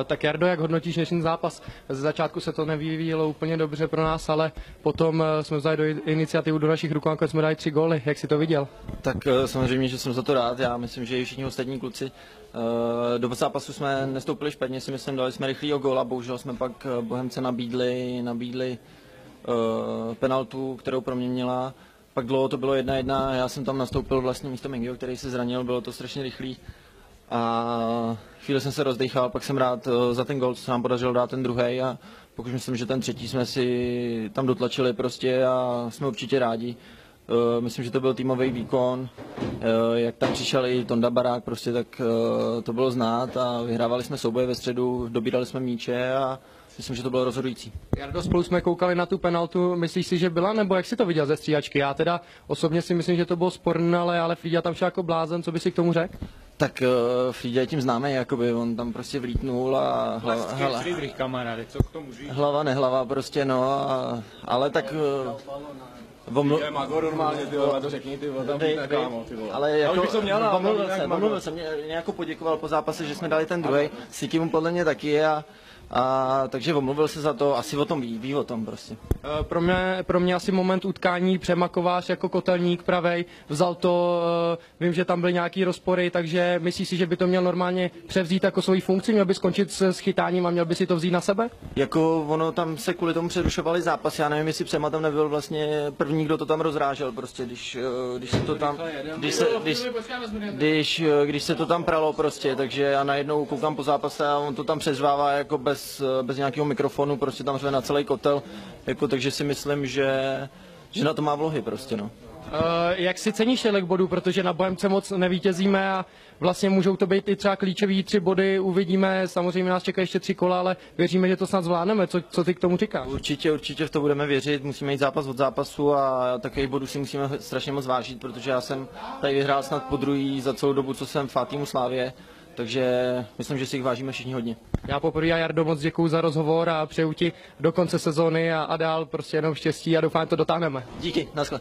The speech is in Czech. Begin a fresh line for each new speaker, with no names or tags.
Tak Jardo, jak hodnotíš dnešní zápas? Z začátku se to nevyvíjelo úplně dobře pro nás, ale potom jsme vzali do iniciativu do našich rukou a jsme dali 3 góly. Jak jsi to viděl?
Tak samozřejmě, že jsem za to rád. Já myslím, že i všichni ostatní kluci. Do zápasu jsme nestoupili špatně, si myslím, dali jsme rychlý gól a bohužel jsme pak Bohemce nabídli penaltu, kterou proměnila. Pak dlouho to bylo 1-1, já jsem tam nastoupil vlastně místo Mingio, který se zranil, bylo to strašně rychlý. A chvíli jsem se rozdýchal, pak jsem rád za ten gól, co se nám podařilo dát ten druhý a pokud myslím, že ten třetí jsme si tam dotlačili prostě a jsme určitě rádi. Myslím, že to byl týmový výkon, jak tam přišel i Tonda Barák, prostě tak to bylo znát a vyhrávali jsme souboje ve středu, dobírali jsme míče a myslím, že to bylo rozhodující.
Jardo, spolu jsme koukali na tu penaltu, myslíš si, že byla, nebo jak si to viděl ze střídačky? Já teda osobně si myslím, že to bylo sporné, ale Frýďa tam šel jako blázen, co by si k tomu řekl?
Tak Frýďa je tím známý, jakoby, on tam prostě vlítnul a hlava nehlava prostě, no, ale tak... Ale jako omluvil jsem, mě jako poděkoval po zápase, že jsme dali ten druhý, Siki mu podle mě taky takže omluvil se za to, asi o tom ví o tom prostě.
Pro mě asi moment utkání Přemakovář jako kotelník pravej, vzal to, vím, že tam byly nějaký rozpory, takže myslíš si, že by to měl normálně převzít jako svoji funkci, měl by skončit s chytáním a měl by si to vzít na sebe?
Jako ono tam se kvůli tomu přerušovali zápas, já nevím, jestli Přema tam nebyl vlastně první, kdo to tam rozrážel, prostě když se to tam pralo prostě, takže já najednou koukám po zápase a on to tam přezvává jako bez nějakého mikrofonu, prostě tam řve na celý kotel, jako, takže si myslím, že na to má vlohy prostě, no.
Jak si ceníš těch bodů, protože na Bohemce moc nevítězíme a vlastně můžou to být i třeba klíčový 3 body, uvidíme, samozřejmě nás čekají ještě 3 kola, ale věříme, že to snad zvládneme, co ty k tomu říkáš?
Určitě v to budeme věřit, musíme jít zápas od zápasu a takových bodů si musíme strašně moc vážit, protože já jsem tady vyhrál snad podruhý za celou dobu, co jsem v týmu Slávie, takže myslím, že si jich vážíme všichni hodně.
Já poprvé a Jardo moc děkuju za rozhovor a přeju ti do konce sezóny a dál prostě jenom štěstí a doufám, že to dotáhneme.
Díky, naschle.